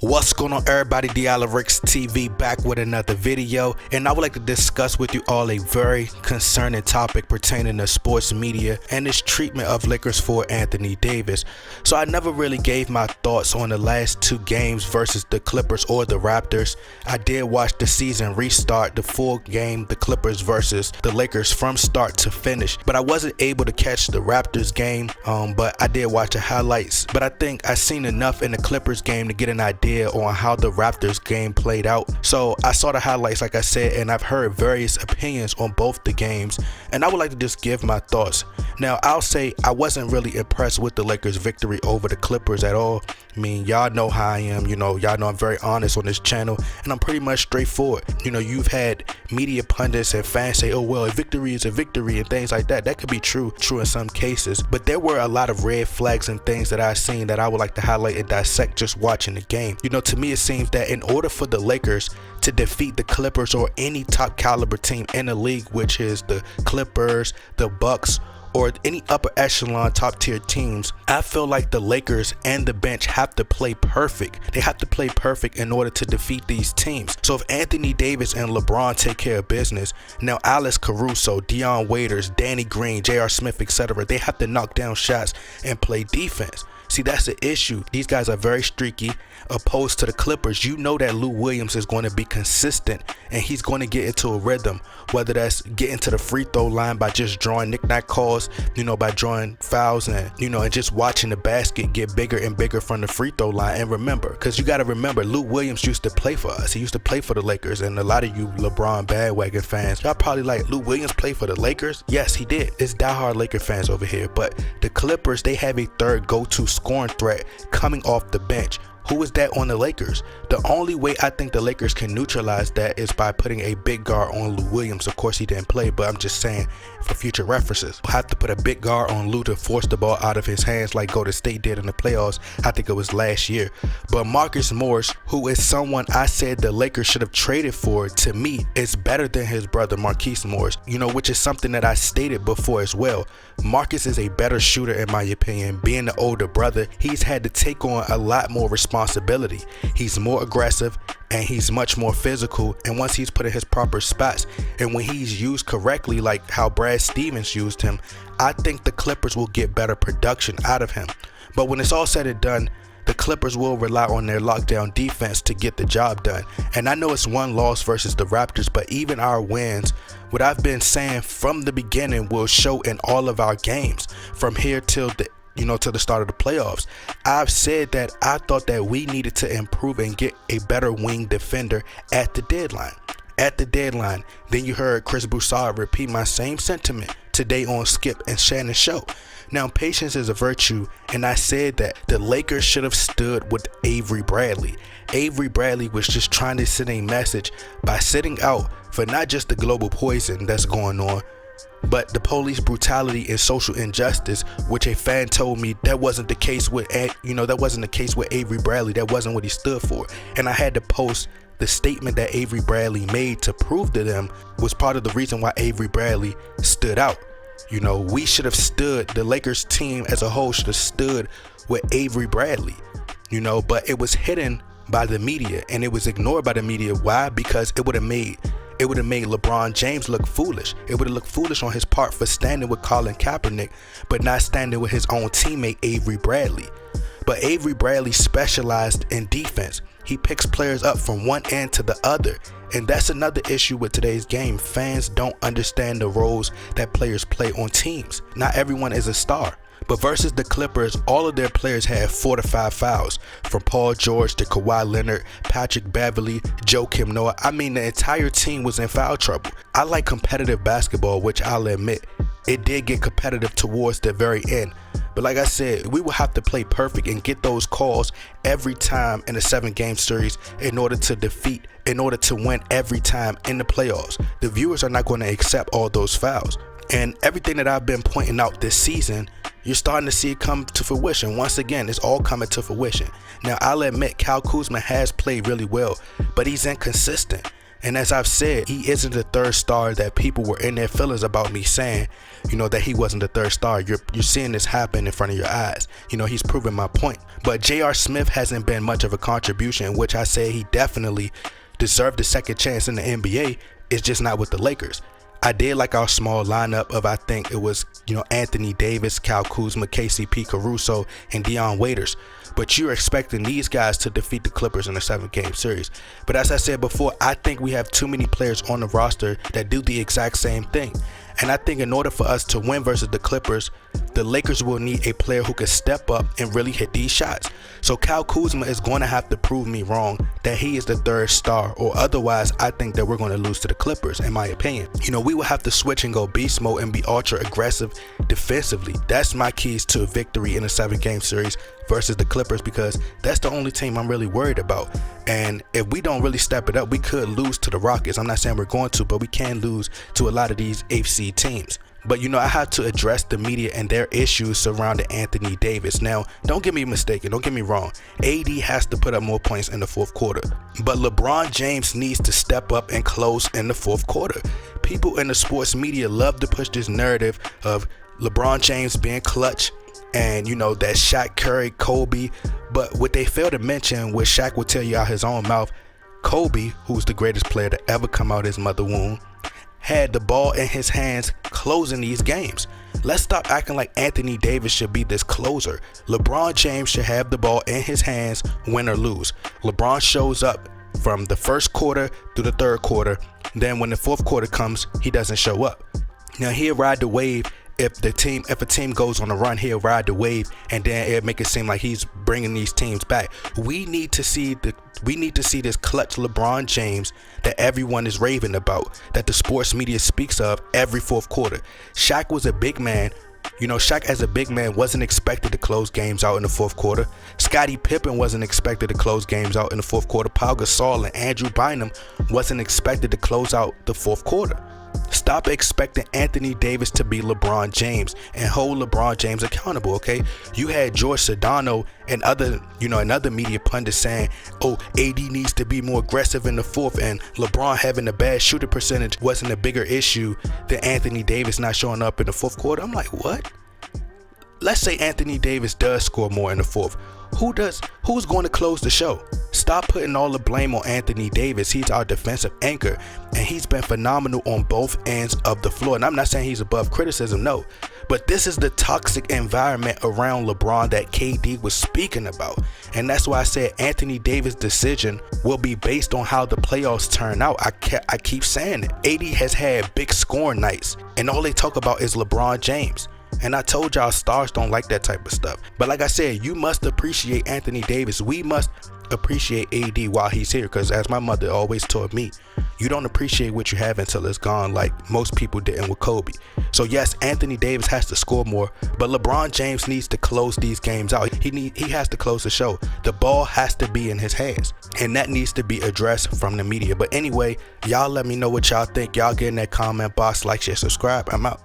What's going on, everybody? Dialerix TV back with another video, and I would like to discuss with you all a very concerning topic pertaining to sports media and its treatment of Lakers for Anthony Davis. So I never really gave my thoughts on the last two games versus the Clippers or the Raptors. I did watch the season restart, the full game, the Clippers versus the Lakers from start to finish, but I wasn't able to catch the Raptors game, but I did watch the highlights. But I think I seen enough in the Clippers game to get an idea on how the Raptors game played out. So I saw the highlights, like I said, and I've heard various opinions on both the games, and I would like to just give my thoughts. Now, I'll say I wasn't really impressed with the Lakers victory over the Clippers at all. I mean, y'all know how I am, y'all know I'm very honest on this channel, and I'm pretty much straightforward. You've had media pundits and fans say, oh well, a victory is a victory and things like that. That could be true in some cases, but there were a lot of red flags and things that I've seen that I would like to highlight and dissect just watching the game. To me it seems that in order for the Lakers to defeat the Clippers or any top caliber team in the league, which is the Clippers, the Bucks, or any upper echelon top tier teams, I feel like the Lakers and the bench have to play perfect. They have to play perfect in order to defeat these teams. So if Anthony Davis and LeBron take care of business, now Alex Caruso, Dion Waiters, Danny Green, J.R. Smith, etc., they have to knock down shots and play defense. See, that's the issue. These guys are very streaky. Opposed to the Clippers, you know that Lou Williams is going to be consistent and he's going to get into a rhythm, whether that's getting to the free throw line by just drawing knick-knack calls, by drawing fouls and, and just watching the basket get bigger and bigger from the free throw line. And remember, because you got to remember, Lou Williams used to play for us. He used to play for the Lakers, and a lot of you LeBron bandwagon fans, y'all probably like, Lou Williams played for the Lakers? Yes, he did. It's diehard Laker fans over here. But the Clippers, they have a third go-to scoring threat coming off the bench. Who is that on the Lakers? The only way I think the Lakers can neutralize that is by putting a big guard on Lou Williams. Of course, he didn't play, but I'm just saying for future references. We'll have to put a big guard on Lou to force the ball out of his hands like Golden State did in the playoffs. I think it was last year. But Marcus Morris, who is someone I said the Lakers should have traded for, to me, is better than his brother Marquise Morris, which is something that I stated before as well. Marcus is a better shooter in my opinion. Being the older brother, he's had to take on a lot more responsibility. He's more aggressive and he's much more physical, and once he's put in his proper spots and when he's used correctly, like how Brad Stevens used him, I think the Clippers will get better production out of him. But when it's all said and done, the Clippers will rely on their lockdown defense to get the job done. And I know it's one loss versus the Raptors, but even our wins, what I've been saying from the beginning, will show in all of our games from here till the to the start of the playoffs. I've said that I thought that we needed to improve and get a better wing defender at the deadline. Then you heard Chris Broussard repeat my same sentiment today on Skip and Shannon's show. Now, patience is a virtue, and I said that the Lakers should have stood with Avery Bradley. Avery Bradley was just trying to send a message by sitting out for not just the global poison that's going on, but the police brutality and social injustice, which a fan told me that wasn't the case with, Avery Bradley. That wasn't what he stood for. And I had to post the statement that Avery Bradley made to prove to them was part of the reason why Avery Bradley stood out. We should have stood, the Lakers team as a whole should have stood with Avery Bradley, but it was hidden by the media and it was ignored by the media. Why? Because it would have made LeBron James look foolish. It would have looked foolish on his part for standing with Colin Kaepernick, but not standing with his own teammate Avery Bradley. But Avery Bradley specialized in defense. He picks players up from one end to the other. And that's another issue with today's game. Fans don't understand the roles that players play on teams. Not everyone is a star. But versus the Clippers, all of their players had 4 to 5 fouls, from Paul George to Kawhi Leonard, Patrick Beverley, Joakim Noah. I mean, the entire team was in foul trouble. I like competitive basketball, which I'll admit, it did get competitive towards the very end. But like I said, we will have to play perfect and get those calls every time in a 7-game series in order to win every time in the playoffs. The viewers are not going to accept all those fouls. And everything that I've been pointing out this season, you're starting to see it come to fruition. Once again, it's all coming to fruition. Now, I'll admit Kyle Kuzma has played really well, but he's inconsistent. And as I've said, he isn't the third star that people were in their feelings about me saying, that he wasn't the third star. You're seeing this happen in front of your eyes. He's proving my point. But J.R. Smith hasn't been much of a contribution, which I say he definitely deserved a second chance in the NBA. It's just not with the Lakers. I did like our small lineup of, I think it was, Anthony Davis, Kyle Kuzma, KCP, Caruso, and Dion Waiters. But you're expecting these guys to defeat the Clippers in a 7-game series. But as I said before, I think we have too many players on the roster that do the exact same thing. And I think in order for us to win versus the Clippers, the Lakers will need a player who can step up and really hit these shots. So Kyle Kuzma is going to have to prove me wrong that he is the third star, or otherwise I think that we're going to lose to the Clippers, in my opinion. We will have to switch and go beast mode and be ultra aggressive defensively. That's my keys to a victory in a 7-game series versus the Clippers, because that's the only team I'm really worried about. And if we don't really step it up, we could lose to the Rockets. I'm not saying we're going to, but we can lose to a lot of these AFC teams. But I have to address the media and their issues surrounding Anthony Davis. Now, don't get me mistaken, don't get me wrong. AD has to put up more points in the fourth quarter. But LeBron James needs to step up and close in the fourth quarter. People in the sports media love to push this narrative of LeBron James being clutch and that Shaq, Curry, Kobe. But what they fail to mention, what Shaq would tell you out his own mouth, Kobe, who's the greatest player to ever come out his mother womb, had the ball in his hands closing these games. Let's stop acting like Anthony Davis should be this closer. LeBron James should have the ball in his hands, win or lose. LeBron shows up from the first quarter through the third quarter. Then when the fourth quarter comes, he doesn't show up. Now he'll ride the wave. If a team goes on a run, he'll ride the wave, and then it'll make it seem like he's bringing these teams back. We need to see this clutch LeBron James that everyone is raving about, that the sports media speaks of every fourth quarter. Shaq was a big man. Shaq as a big man wasn't expected to close games out in the fourth quarter. Scottie Pippen wasn't expected to close games out in the fourth quarter. Pau Gasol and Andrew Bynum wasn't expected to close out the fourth quarter. Stop expecting Anthony Davis to be LeBron James and hold LeBron James accountable, okay? You had George Sedano and other media pundits saying, AD needs to be more aggressive in the fourth, and LeBron having a bad shooting percentage wasn't a bigger issue than Anthony Davis not showing up in the fourth quarter. I'm like, what? Let's say Anthony Davis does score more in the fourth. Who's going to close the show? Stop putting all the blame on Anthony Davis. He's our defensive anchor, and he's been phenomenal on both ends of the floor. And I'm not saying he's above criticism, no. But this is the toxic environment around LeBron that KD was speaking about. And that's why I said Anthony Davis' decision will be based on how the playoffs turn out. I keep saying it. AD has had big scoring nights, and all they talk about is LeBron James. And I told y'all stars don't like that type of stuff. But like I said, you must appreciate Anthony Davis. We must appreciate AD while he's here, because as my mother always told me, you don't appreciate what you have until it's gone, like most people didn't with Kobe. So yes, Anthony Davis has to score more, but LeBron James needs to close these games out. He has to close the show. The ball has to be in his hands, and that needs to be addressed from the media. But anyway, y'all let me know what y'all think. Y'all get in that comment box, like, share, subscribe. I'm out.